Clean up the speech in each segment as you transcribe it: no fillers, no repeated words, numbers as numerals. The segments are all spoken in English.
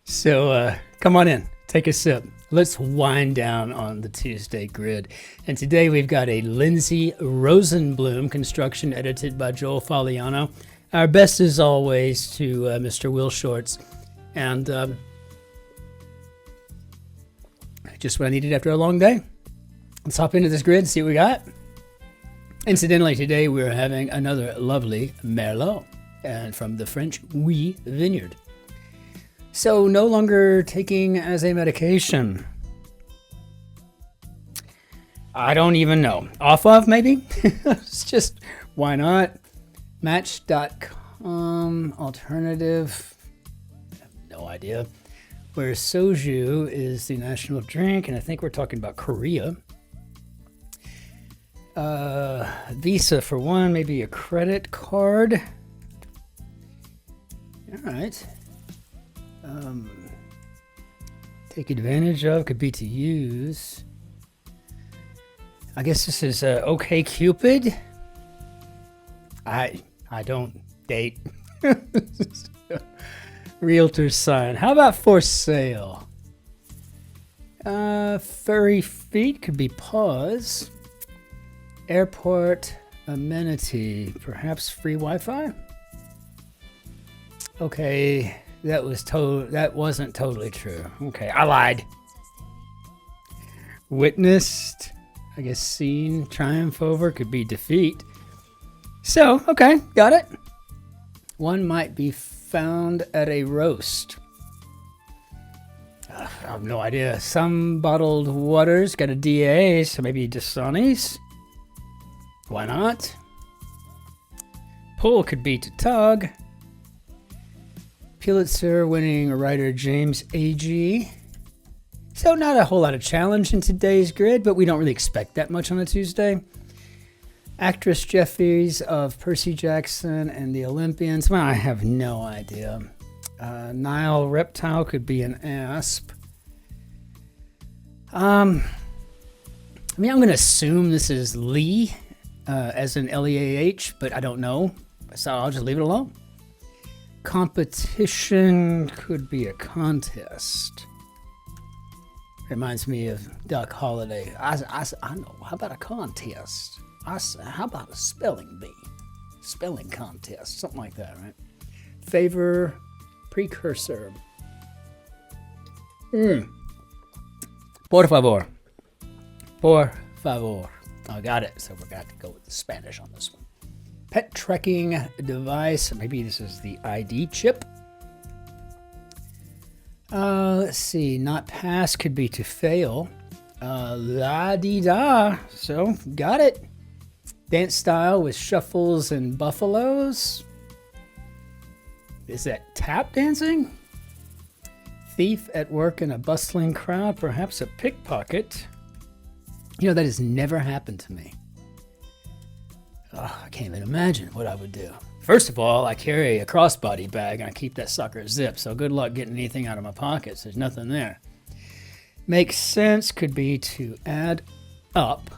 So come on in, take a sip. Let's wind down on the Tuesday grid. And today we've got a Lindsay Rosenblum construction edited by Joel Fagliano. Our best as always to Mr. Will Shorts. And just what I needed after a long day. Let's hop into this grid and see what we got. Incidentally, today we're having another lovely Merlot and from the French Oui Vineyard. So no longer taking as a medication. I don't even know. Off of maybe? It's just, why not? Match.com, alternative. I have no idea. Where soju is the national drink, and I think we're talking about Korea. Visa for one, maybe a credit card. All right. Take advantage of, could be to use. I guess this is OK Cupid. I don't date. Realtor sign. How about for sale? Furry feet could be paws. Airport amenity, perhaps free Wi-Fi. Okay. That wasn't totally true. Okay, I lied. Witnessed, I guess seen, triumph over, could be defeat. So, okay, got it. One might be found at a roast. I have no idea. Some bottled waters got a DA, so maybe Dasani's. Why not? Pull could be to tug. Pulitzer winning writer James A.G. So not a whole lot of challenge in today's grid, but we don't really expect that much on a Tuesday. Actress Jeffries of Percy Jackson and the Olympians. Well, I have no idea. Nile reptile could be an asp. I'm going to assume this is Lee, as in Leah, but I don't know. So I'll just leave it alone. Competition could be a contest. Reminds me of Doc Holliday. I know. How about a contest? How about a spelling bee? Spelling contest. Something like that, right? Favor, precursor. Por favor. Por favor. I got it. So we're going to go with the Spanish on this one. Pet tracking device. Maybe this is the ID chip. Let's see. Not pass could be to fail. La-di-da. So, got it. Dance style with shuffles and buffaloes. Is that tap dancing? Thief at work in a bustling crowd. Perhaps a pickpocket. You know, that has never happened to me. Oh, I can't even imagine what I would do. First of all, I carry a crossbody bag and I keep that sucker zipped, so good luck getting anything out of my pockets. There's nothing there. Makes sense could be to add up.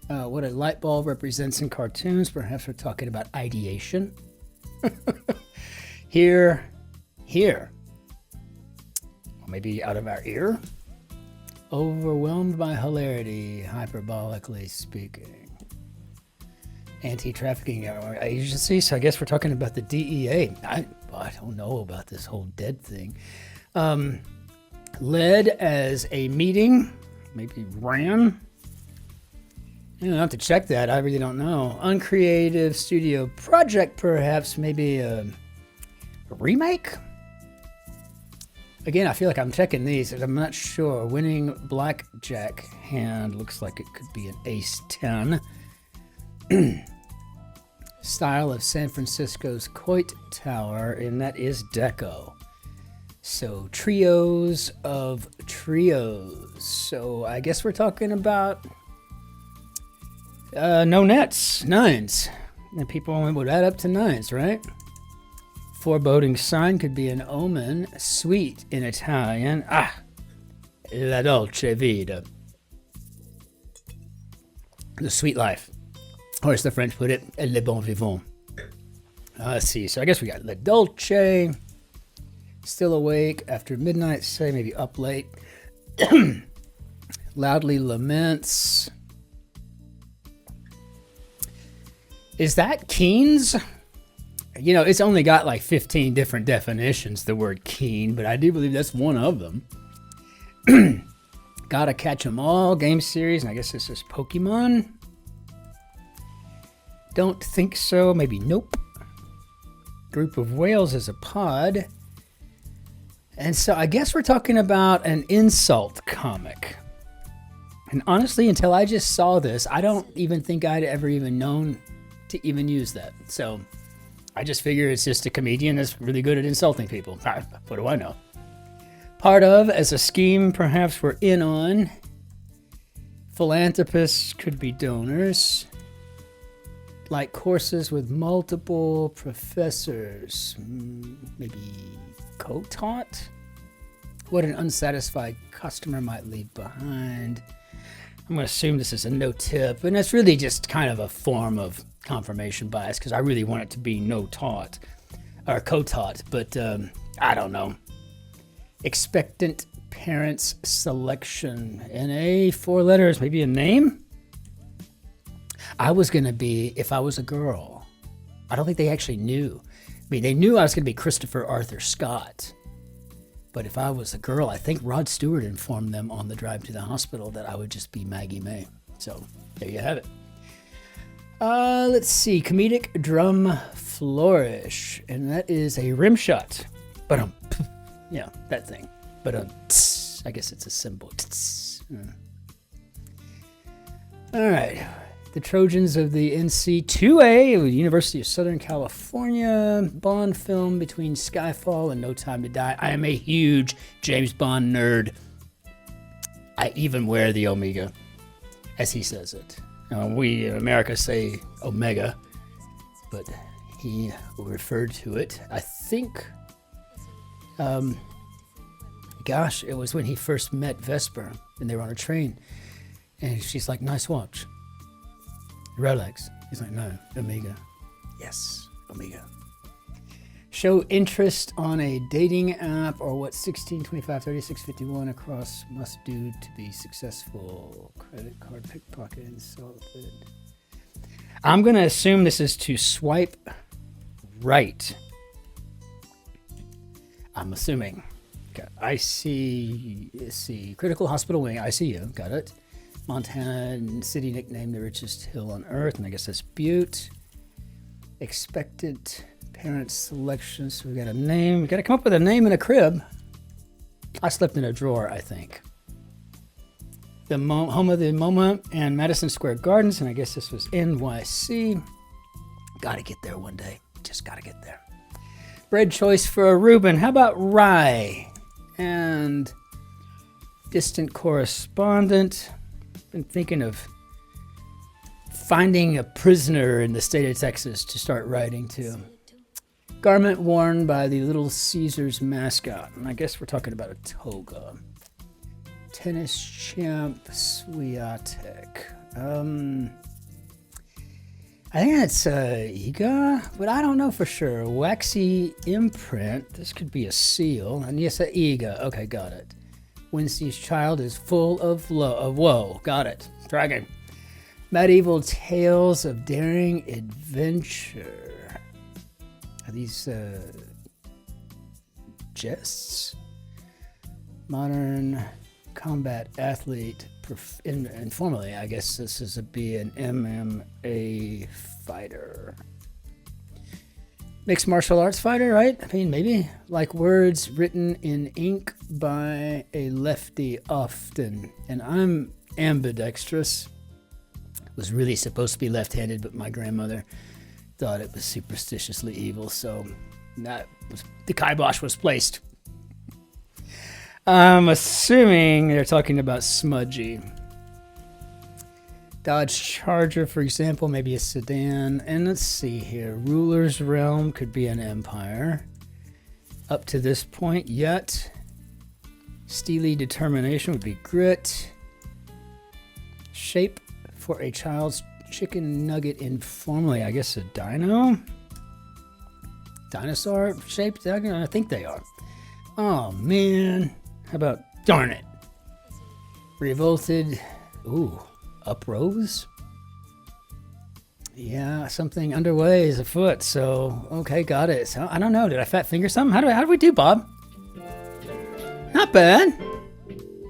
What a light bulb represents in cartoons. Perhaps we're talking about ideation. Here. Or maybe out of our ear. Overwhelmed by hilarity, hyperbolically speaking. Anti-trafficking agency, so I guess we're talking about the DEA. I don't know about this whole dead thing. Led as a meeting, maybe ran. I don't have to check that. I really don't know. Uncreative studio project, perhaps, maybe a remake? Again, I feel like I'm checking these. I'm not sure. Winning blackjack hand looks like it could be an ace 10. Style of San Francisco's Coit Tower, and that is Deco. So trios of trios. So I guess we're talking about no nets, nines. And people would add up to nines, right? Foreboding sign could be an omen. Sweet in Italian. La dolce vita. The sweet life. Or as the French put it, le bon vivant. Let's see. So I guess we got La Dolce. Still awake after midnight, say maybe up late. Loudly laments. Is that Keen's? You know, it's only got like 15 different definitions, the word keen, but I do believe that's one of them. Gotta catch 'em all, game series, and I guess this is Pokemon. Don't think so, maybe nope. Group of whales as a pod. And so I guess we're talking about an insult comic. And honestly, until I just saw this, I don't even think I'd ever even known to even use that. So I just figure it's just a comedian that's really good at insulting people. What do I know? Part of, as a scheme perhaps we're in on. Philanthropists could be donors. Like courses with multiple professors. Maybe co-taught? What an unsatisfied customer might leave behind. I'm going to assume this is a no tip, and it's really just kind of a form of confirmation bias because I really want it to be no taught or co-taught, but I don't know. Expectant parents selection. NA, 4 letters, maybe a name? I was going to be, if I was a girl. I don't think they actually knew. I mean, they knew I was going to be Christopher Arthur Scott. But if I was a girl, I think Rod Stewart informed them on the drive to the hospital that I would just be Maggie May. So there you have it. Let's see. Comedic drum flourish. And that is a rim shot. But yeah, that thing. But I guess it's a symbol. All right. The Trojans of the NC2A, University of Southern California, Bond film between Skyfall and No Time to Die. I am a huge James Bond nerd. I even wear the Omega, as he says it. We in America say Omega, but he referred to it. I think, gosh, it was when he first met Vesper, and they were on a train, and she's like, "Nice watch." Rolex. He's like, "No, Omega." Yes, Omega. Show interest on a dating app or what 16, 25, 36, 51 across must do to be successful. Credit card pickpocket insulted. I'm going to assume this is to swipe right. I'm assuming. Okay. IC, Critical Hospital Wing, ICU, got it. Montana city nicknamed the richest hill on earth, and I guess that's Butte. Expectant parent selection, so we got a name. We got to come up with a name in a crib. I slept in a drawer, I think. The home of the MoMA and Madison Square Gardens, and I guess this was NYC. Got to get there one day. Just got to get there. Bread choice for a Reuben. How about rye? And distant correspondent. Been thinking of finding a prisoner in the state of Texas to start writing to. Garment worn by the Little Caesars mascot. And I guess we're talking about a toga. Tennis champ Swiatek. I think that's Iga, but I don't know for sure. Waxy imprint. This could be a seal. And yes, a Iga. Okay, got it. Wednesday's child is full of woe. Got it. Dragon. Medieval tales of daring adventure. Are these jests? Modern combat athlete. Informally, I guess this is an MMA fighter. Mixed martial arts fighter, right? I mean, maybe. Like words written in ink by a lefty often. And I'm ambidextrous. Was really supposed to be left-handed, but my grandmother thought it was superstitiously evil, so the kibosh was placed. I'm assuming they're talking about smudgy. Dodge Charger, for example, maybe a sedan. And let's see here. Ruler's Realm could be an empire. Up to this point, yet. Steely Determination would be grit. Shape for a child's chicken nugget informally. I guess a dino? Dinosaur shaped? I think they are. Oh, man. How about darn it? Revolted. Ooh, uprose? Yeah, something underway is afoot. So, okay, got it. So, I don't know. Did I fat finger something? How do we do, Bob? Not bad.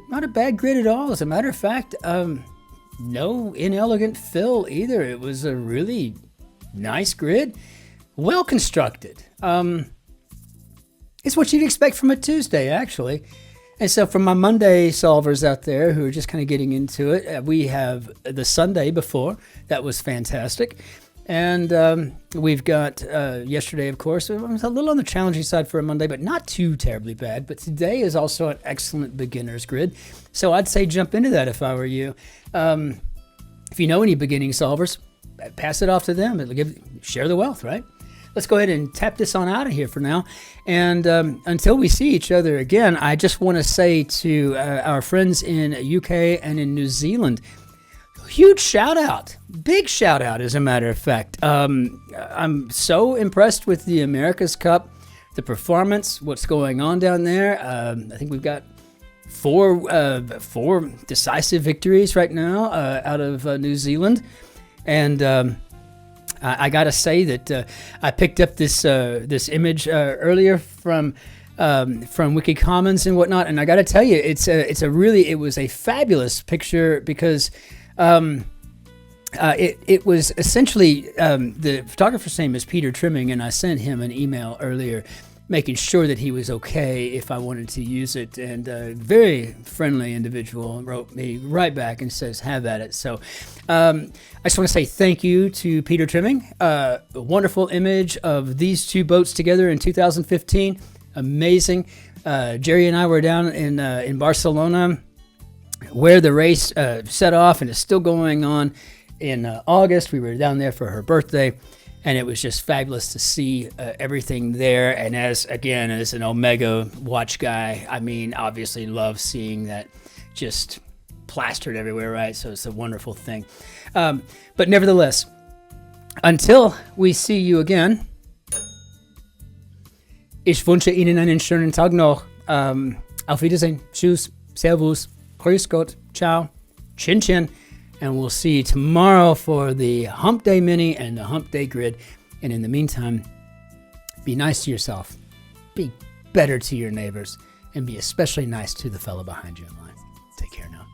Not a bad grid at all. As a matter of fact, no inelegant fill either. It was a really nice grid. Well constructed. It's what you'd expect from a Tuesday, actually. And so for my Monday solvers out there who are just kind of getting into it, we have the Sunday before. That was fantastic. And we've got yesterday, of course. It was a little on the challenging side for a Monday, but not too terribly bad. But today is also an excellent beginner's grid. So I'd say jump into that if I were you. If you know any beginning solvers, pass it off to them. Share the wealth, right? Let's go ahead and tap this on out of here for now. And until we see each other again, I just want to say to our friends in UK and in New Zealand, huge shout out, big shout out, as a matter of fact. I'm so impressed with the America's Cup, the performance, what's going on down there. I think we've got four decisive victories right now out of New Zealand. And I gotta say that I picked up this image earlier from Wiki Commons and whatnot, and I gotta tell you, it was a fabulous picture because it was essentially the photographer's name is Peter Trimming, and I sent him an email earlier making sure that he was okay if I wanted to use it, and a very friendly individual wrote me right back and says, have at it. So I just want to say thank you to Peter Trimming. A wonderful image of these two boats together in 2015. Amazing. Jerry and I were down in Barcelona where the race set off and is still going on in August. We were down there for her birthday. And it was just fabulous to see everything there. And as an Omega watch guy, I mean, obviously love seeing that just plastered everywhere, right? So it's a wonderful thing. But nevertheless, until we see you again, ich wünsche Ihnen einen schönen Tag noch. Auf Wiedersehen. Tschüss. Servus. Grüß Gott. Ciao. Cin-Cin. And we'll see you tomorrow for the Hump Day Mini and the Hump Day Grid. And in the meantime, be nice to yourself. Be better to your neighbors. And be especially nice to the fellow behind you in line. Take care now.